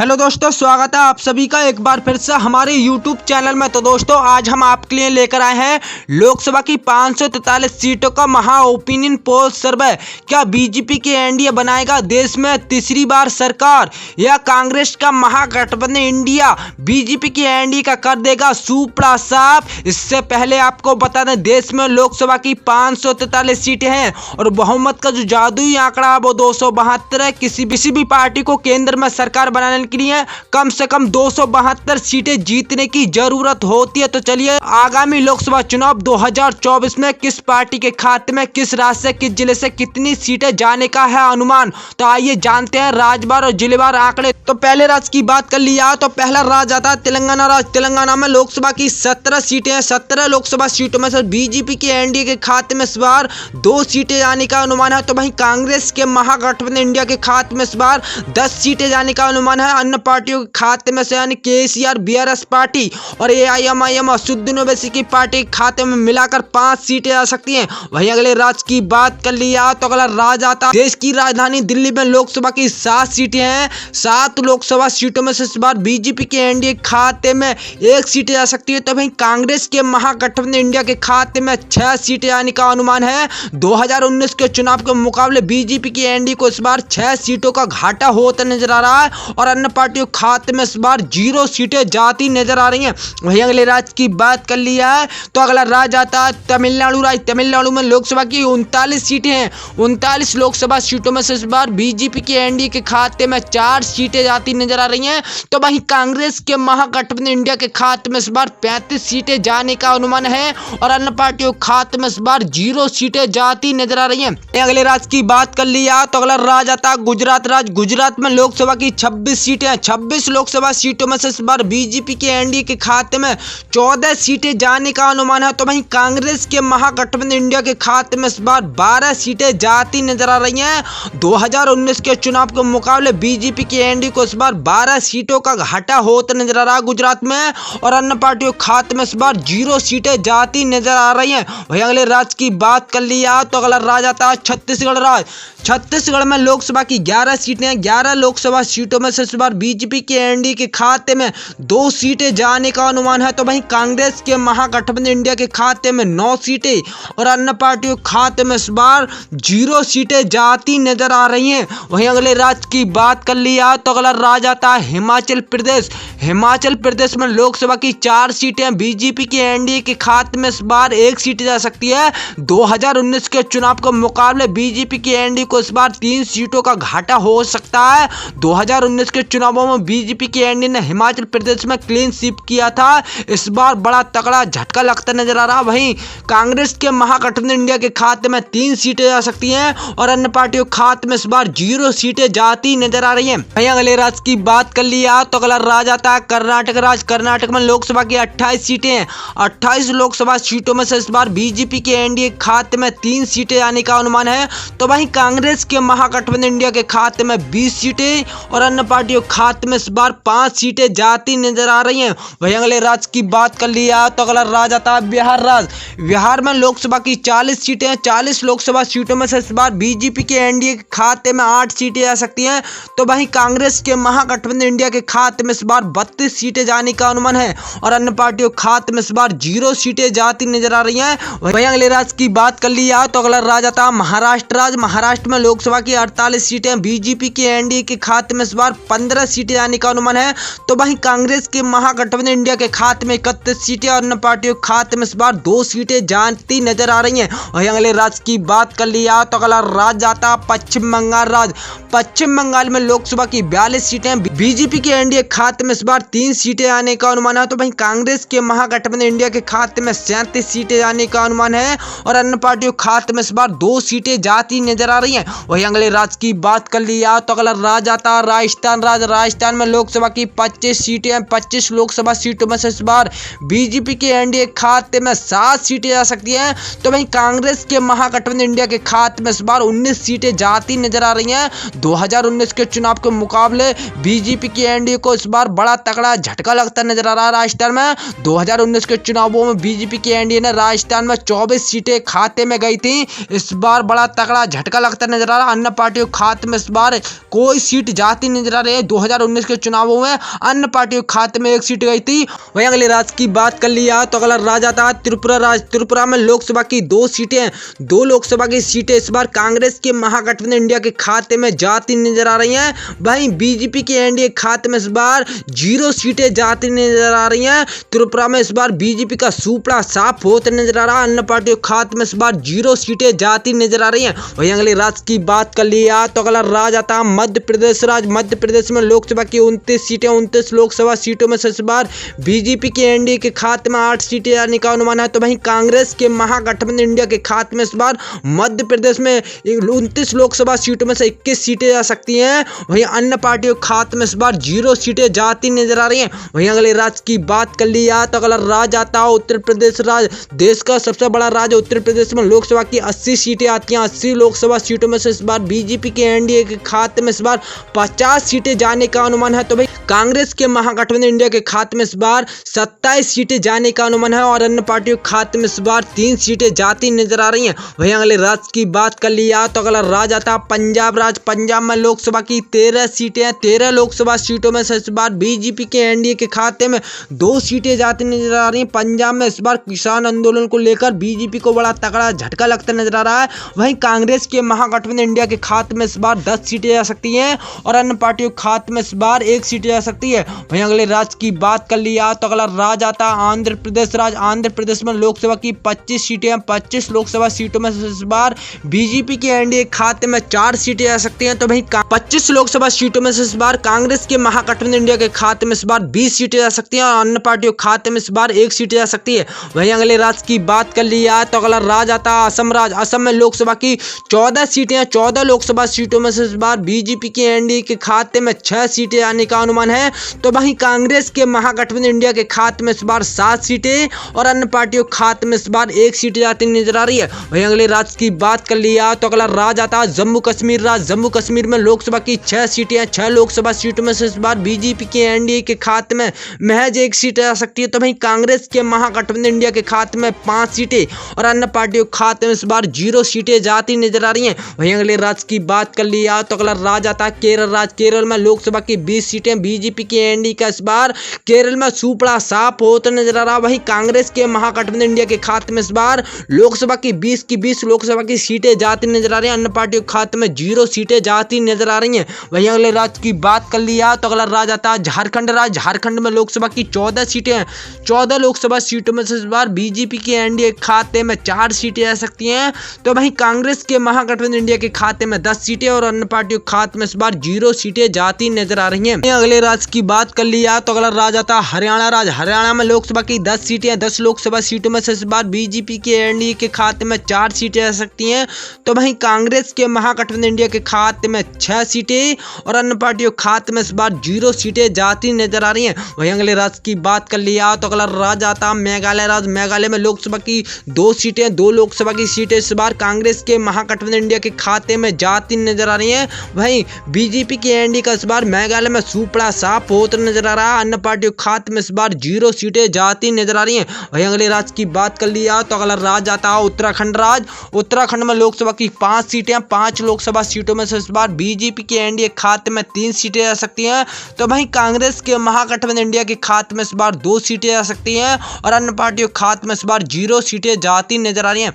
Hello दोस्तों, स्वागत है आप सभी का एक बार फिर से हमारे YouTube चैनल में। तो दोस्तों आज हम आपके लिए लेकर आए हैं लोकसभा की 543 सीटों का महा ओपिनियन पोल सर्वे। क्या बीजेपी की एनडीए बनाएगा देश में तीसरी बार सरकार, या कांग्रेस का महागठबंधन इंडिया बीजेपी की एनडीए का कर देगा सूपड़ा साफ? इससे पहले आपको बता दें, देश में लोकसभा की 543 सीटें हैं और बहुमत का जो जादुई आंकड़ा है वो 272 है। किसी भी पार्टी को केंद्र में सरकार बनाने के लिए कम से कम 272 सीटें जीतने की जरूरत होती है। तो चलिए, आगामी लोकसभा चुनाव 2024 में किस पार्टी के खाते में, किस राज्य से, किस जिले से कितनी सीटें जाने का है अनुमान। तो आइए जानते हैं राज्यवार और जिलेवार आंकड़े। तो पहले राज्य की बात कर लिया तो पहला राज्य आता है तेलंगाना राज्य। तेलंगाना में लोकसभा की 17 सीटें हैं। 17 लोकसभा सीटों में से बीजेपी के एनडीए के खाते में इस बार 2 सीटें जाने का अनुमान है। तो वहीं कांग्रेस के महागठबंधन इंडिया के खाते में इस बार 10 सीटें जाने का अनुमान है। अन्य पार्टियों के खाते में से यानी केसीआर, बीआरएस पार्टी और एआईएमआईएम और असदुद्दीन ओवैसी की पार्टी के खाते में मिलाकर 5 सीटें आ सकती हैं। वहीं अगले राज्य की बात कर लिया तो अगला राज्य आता देश की राजधानी दिल्ली में लोकसभा की 7 सीटें हैं। 7 लोकसभा सीटों में से इस बार बीजेपी के एनडीए खाते में 1 सीटें आ सकती है। तो वहीं कांग्रेस के महागठबंधन इंडिया के खाते में 6 सीटें आने का अनुमान है। 2019 के चुनाव के मुकाबले बीजेपी की एनडीए को इस बार 6 सीटों का घाटा होता नजर आ रहा है और अन्य पार्टियों खाते में इस बार 0 सीटें जाती नजर आ रही हैं। वहीं अगले राज्य की बात कर लिया है तो अगला राज्य आता है तमिलनाडु राज्य। तमिलनाडु में लोकसभा की 39 सीटें हैं। 39 लोकसभा सीटों में से इस बार बीजेपी के एनडीए के खाते में 4 सीटें जाती नजर आ रही हैं। तो वहीं कांग्रेस के महागठबंधन इंडिया के खाते में इस बार 35 सीटें जाने का अनुमान है और अन्य पार्टियों खाते में इस बार 0 सीटें जाती नजर आ रही हैं। अगले राज्य की बात कर लिया तो अगला राज्य आता है गुजरात राज्य। गुजरात में लोकसभा की 26 सीटें हैं। 26 लोकसभा सीटों में से इस बार बीजेपी के एनडीए के खाते में 14 सीटें जाने का अनुमान है। तो वहीं कांग्रेस के महागठबंधन इंडिया के खाते में इस बार 12 सीटें जाती नजर आ रही हैं। 2019 के चुनाव के मुकाबले बीजेपी के एनडीए को इस बार 12 सीटों का घाटा होता नजर आ रहा है गुजरात में और अन्य पार्टियों खाते में इस बार 0 सीटें जाती नजर आ रही हैं। वहीं अगले राज्य की बात कर लिया तो अगला राज्य आता है छत्तीसगढ़ राज्य। छत्तीसगढ़ में लोकसभा की 11 सीटें हैं। 11 लोकसभा सीटों में से इस बार बीजेपी के एनडीए के खाते में 2 सीटें जाने का अनुमान है। तो वहीं कांग्रेस के महागठबंधन इंडिया के खाते में 9 सीटें और अन्य पार्टियों के खाते में इस बार 0 सीटें जाती नजर आ रही हैं। वहीं अगले राज्य की बात कर लिया तो अगला राज्य आता है हिमाचल प्रदेश। हिमाचल प्रदेश में लोकसभा की 4 सीटें बीजेपी के एनडीए के खाते में इस बार 1 सीट जा सकती है। 2019 के चुनाव के मुकाबले बीजेपी के एनडीए को इस बार 3 सीटों का घाटा हो सकता है। 2019 के चुनावों में बीजेपी के एनडीए ने हिमाचल प्रदेश में क्लीन स्वीप किया था। इस बार बड़ा तगड़ा झटका लगता नजर आ रहा। वहीं कांग्रेस के महागठबंधन इंडिया के खाते में 3 सीटें जा सकती हैं और अन्य पार्टियों के खाते में इस बार 0 सीटें जाती नजर आ रही हैं। वहीं अगले राज्य की बात कर लिया तो अगला राज्य आता है कर्नाटक राज्य। कर्नाटक में लोकसभा की 28 सीटें हैं। 28 लोकसभा सीटों में से इस बार बीजेपी के एनडीए खाते में 3 सीटें आने का अनुमान है। तो वहीं कांग्रेस के महागठबंधन इंडिया के खाते में 20 सीटें और अन्य पार्टियों खाते में इस बार 5 सीटें जाती नजर आ रही हैं। वहीं अगले राज्य की बात कर लिया तो अगला राज्य आता है बिहार राज्य। बिहार में लोकसभा की 40 सीटें हैं। 40 लोकसभा सीटों में से इस बार बीजेपी के एनडीए के खाते में 8 सीटें आ सकती हैं। तो वहीं कांग्रेस के महागठबंधन इंडिया के खाते में इस बार 32 सीटें जाने का अनुमान है और अन्य पार्टियों के खाते में इस बार 0 सीटें जाती नजर आ रही हैं। वहीं अगले राज्य की बात कर लिया तो अगला राज्य आता है महाराष्ट्र राज्य। महाराष्ट्र में लोकसभा की 48 सीटें बीजेपी के एनडीए के खाते में इस बार 15 सीटें आने का अनुमान है। तो वहीं कांग्रेस के महागठबंधन इंडिया के खाते में 31 सीटें और अन्य पार्टियों के खाते में इस बार 2 सीटें जाती नजर आ रही हैं। वहीं अगले राज्य की बात कर लिया तो अगला राज्य आता पश्चिम बंगाल राज्य। पश्चिम बंगाल में लोकसभा की 42 सीटें बीजेपी के एनडीए खाते में इस बार 3 सीटें आने का अनुमान है। तो वहीं कांग्रेस के महागठबंधन इंडिया के खाते में 37 सीटें आने का अनुमान है और अन्य पार्टियों के खाते में इस बार 2 सीटें जाती नजर आ रही हैं। वहीं अगले राज्य की बात कर लिया तो अगला राज्य आता है राजस्थान राज्य। राजस्थान में लोकसभा की 25 सीटें हैं। 25 लोकसभा सीटों में से इस बार बीजेपी के एनडीए खाते में 7 सीटें जा सकती हैं। तो वहीं कांग्रेस के महागठबंधन इंडिया के खाते में इस बार 19 सीटें जाती नजर आ रही हैं। 2019 के चुनाव के मुकाबले बीजेपी के एनडीए को इस बार बड़ा तगड़ा झटका लगता नजर आ रहा है राजस्थान में। 2019 के चुनावों में बीजेपी के एनडीए ने राजस्थान में 24 सीटें खाते में गई थी। इस बार बड़ा तगड़ा झटका लगता नजर आ रहा है। अन्य पार्टियों के खाते में इस बार कोई सीट जाती नजर आ रही है। 2019 के चुनावों में अन्य पार्टियों के खाते में एक सीट गई थी। वहीं अगले राज्य की बात कर लिया तो अगला राज्य आता है त्रिपुरा राज्य। त्रिपुरा में लोकसभा की 2 सीटें हैं। 2 लोकसभा की सीटें इस बार कांग्रेस के महागठबंधन इंडिया के खाते में जाती नजर आ रही हैं। वहीं बीजेपी के एनडीए खाते में इस बार 0 सीटें जाती नजर आ रही हैं। त्रिपुरा में इस बार बीजेपी का सुपड़ा साफ होते नजर आ रहा है। अन्य पार्टियों के खाते में इस बार 0 सीटें जाती नजर आ रही हैं। वहीं अगले राज्य की बात कर लिया तो अगला राज्य आता है मध्य प्रदेश राज्य। मध्य प्रदेश में लोकसभा की 29 सीटें। 29 लोकसभा सीटों में से इस बार बीजेपी के एनडीए के खाते में 8 सीटें आने का अनुमान है। तो वहीं कांग्रेस के महागठबंधन इंडिया के खाते में इस बार मध्य प्रदेश में 29 लोकसभा सीटों में से 21 सीटें जा सकती हैं। वहीं अन्य पार्टियों के खाते में इस बार 0 सीटें जाती नजर आ रही हैं। वहीं अगले राज्य की बात कर लिया तो अगला राज्य आता है उत्तर प्रदेश राज्य। देश का सबसे बड़ा राज्य उत्तर प्रदेश में लोकसभा की 80 सीटें आती हैं। 80 लोकसभा सीटों में से इस बार बीजेपी के एनडीए के खाते में इस बार 50 सीटें जाने का अनुमान है। तो भाई कांग्रेस के महागठबंधन इंडिया के खाते में इस बार 27 सीटें जाने का अनुमान है और अन्य पार्टियों के खाते में इस बार 3 सीटें जाती नजर आ रही हैं। वहीं अगले राज्य की बात कर लिया तो अगला राज्य आता है पंजाब राज्य। पंजाब में लोकसभा की 13 सीटें हैं। 13 लोकसभा सीटों में से इस बार बीजेपी के एनडीए के खाते में 2 सीटें जाती नजर आ रही हैं। पंजाब में इस बार किसान आंदोलन को लेकर बीजेपी को बड़ा तगड़ा झटका लगता नजर आ रहा है। वहीं कांग्रेस के महागठबंधन इंडिया के खाते में इस बार 10 सीटें जा सकती हैं और अन्य पार्टियों के खाते में इस बार 1 सीट जा सकती है। वहीं अगले राज्य की बात कर लिया तो अगला राज्य आता है आंध्र प्रदेश राज्य। आंध्र प्रदेश में लोकसभा की 25 सीटें हैं। 25 लोकसभा सीटों में से इस बार बीजेपी के एनडीए खाते में 4 सीटें जा सकती हैं। तो वहीं 25 लोकसभा सीटों में से इस बार कांग्रेस के महागठबंधन इंडिया के खाते में इस बार 20 सीटें जा सकती हैं और अन्य पार्टियों के खाते में इस बार 1 सीट जा सकती है। वहीं अगले राज्य की बात कर लिया तो अगला राज्य आता है असम राज्य। असम में लोकसभा की 14 सीटें हैं। 14 लोकसभा सीटों में से इस बार बीजेपी के एनडीए के खाते में 6 सीटें आने का अनुमान है। तो वहीं कांग्रेस के महागठबंधन इंडिया के खाते में इस बार 7 सीटें और अन्य पार्टियों के खाते में इस बार 1 सीट जाती नजर आ रही है। वहीं अगले राज्य की बात कर लिया तो अगला राज्य आता है जम्मू कश्मीर राज्य। जम्मू कश्मीर में लोकसभा की 6 सीटें हैं। 6 लोकसभा सीटों में से इस बार बीजेपी के एनडीए के खाते में महज 1 सीट आ सकती है। तो वहीं कांग्रेस के महागठबंधन इंडिया के खाते में 5 सीटें और अन्य पार्टियों के खाते में इस बार 0 सीटें जाती नजर आ रही हैं। वहीं अगले राज्य की बात कर लिया तो अगला राज्य आता है केरल राज्य। केरल में लोकसभा की 20 सीटें। बीजेपी के एनडीए का इस बार केरल में सुपड़ा साफ होता नजर आ रहा। वहीं कांग्रेस के महागठबंधन इंडिया के खाते में इस बार लोकसभा की 20 लोकसभा की सीटें जाती नजर आ रही हैं। अन्य पार्टियों के खाते में 0 सीटें जाती नजर आ रही हैं। वहीं अगले राज्य की बात कर लिया तो अगला राज्य आता है झारखंड राज्य। झारखंड में लोकसभा की 14 सीटें हैं। 14 लोकसभा सीटों में से इस बार बीजेपी के एनडीए खाते में 4 सीटें आ सकती हैं। तो वहीं कांग्रेस के महागठबंधन इंडिया के खाते में 10 सीटें और अन्य पार्टियों के खाते में इस बार 0 सीटें जाती नजर आ रही हैं। अगले राज्य की बात कर लिया तो अगला राज्य आता है हरियाणा राज्य। हरियाणा में लोकसभा की 10 सीटें हैं। 10 लोकसभा सीटों में से इस बार बीजेपी के एनडीए के खाते में 4 सीटें आ सकती हैं। तो वहीं कांग्रेस के महागठबंधन इंडिया के खाते में 6 सीटें और अन्य पार्टियों के खाते में इस बार 0 सीटें जाती नजर आ रही हैं। वहीं अगले राज्य की बात कर लिया तो अगला राज्य आता है मेघालय राज्य। मेघालय में लोकसभा की 2 सीटें। 2 लोकसभा की सीटें इस बार कांग्रेस के महागठबंधन इंडिया के खाते में जाती नजर आ रही हैं। वहीं बीजेपी के एनडीए का इस बार मेघालय में सुपड़ा साफ होता नजर आ रहा है। अन्य पार्टियों के खाते में इस बार 0 सीटें जाती नजर आ रही हैं। वहीं अगले राज्य की बात कर लिया तो अगला राज्य आता है उत्तराखंड राज्य। उत्तराखंड में लोकसभा की 5 सीटें। 5 लोकसभा सीटों में से इस बार बीजेपी के एनडीए खाते में 3 सीटें आ सकती हैं। तो वहीं कांग्रेस के महागठबंधन इंडिया के खाते में इस बार 2 सीटें आ सकती हैं और अन्य पार्टियों के खाते में इस बार 0 सीटें जाती नजर आ रही हैं।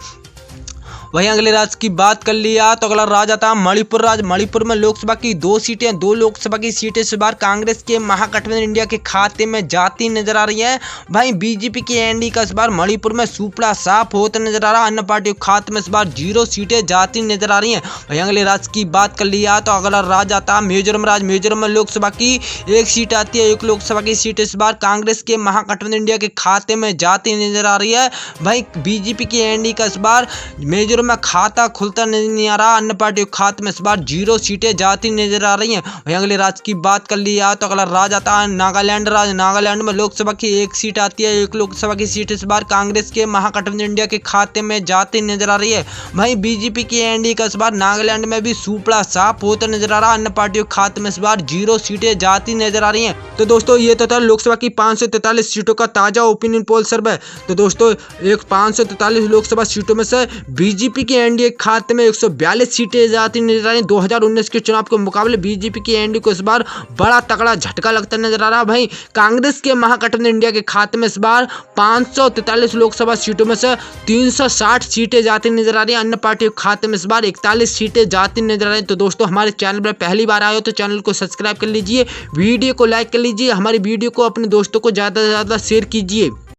वहीं अगले राज्य की बात कर लिया तो अगला राज्य आता है मणिपुर राज्य। मणिपुर में लोकसभा की 2 सीटें। 2 लोकसभा की सीटें इस बार कांग्रेस के महागठबंधन इंडिया के खाते में जाती नजर आ रही है। वहीं बीजेपी के एनडीए का इस बार मणिपुर में सुपड़ा साफ होता नजर आ रहा है। अन्य पार्टियों के खाते में इस बार 0 सीटें जाती नजर आ रही हैं। वहीं अगले राज्य की बात कर लिया तो अगला राज्य आता है मिजोरम राज्य। मिजोरम में लोकसभा की 1 सीट आती है। 1 लोकसभा की सीट इस बार कांग्रेस के महागठबंधन इंडिया के खाते में जाती नजर आ रही है। वहीं बीजेपी के एनडीए का इस बार मिजोरम में खाता खुलता नहीं आ रहा। अन्य पार्टियों के खाते में इस बार 0 सीटें जाती नजर आ रही हैं। वहीं अगले राज्य की बात कर लिया तो अगला राज्य आता है नागालैंड राज्य। नागालैंड में लोकसभा की 1 सीट आती है। 1 लोकसभा की सीट इस बार कांग्रेस के महागठबंधन इंडिया के खाते में जाती नजर आ रही है। वहीं बीजेपी के एनडीए का इस बार नागालैंड में भी सुपड़ा साफ होता नजर आ रहा है। अन्य पार्टियों के खाते में इस बार 0 सीटें जाती नजर आ रही हैं। तो दोस्तों ये तो था लोकसभा की 543 सीटों का ताजा ओपिनियन पोल सर्वे। तो दोस्तों 543 लोकसभा सीटों में से बीजेपी बीजेपी के एनडीए खाते में 142 सीटें जाती नजर आ रही। 2019 के चुनाव के मुकाबले बीजेपी की एनडीए को इस बार बड़ा तगड़ा झटका लगता नजर आ रहा। भाई कांग्रेस के महागठबंधन इंडिया के खाते में इस बार 543 लोकसभा सीटों में से 360 सीटें जाती नजर आ रही है। अन्य पार्टियों के खाते में इस बार 41 सीटें जाती नजर आ रही। तो दोस्तों हमारे चैनल पर पहली बार आए हो तो चैनल को सब्सक्राइब कर लीजिए, वीडियो को लाइक कर लीजिए, हमारी वीडियो को अपने दोस्तों को ज़्यादा से ज़्यादा शेयर कीजिए।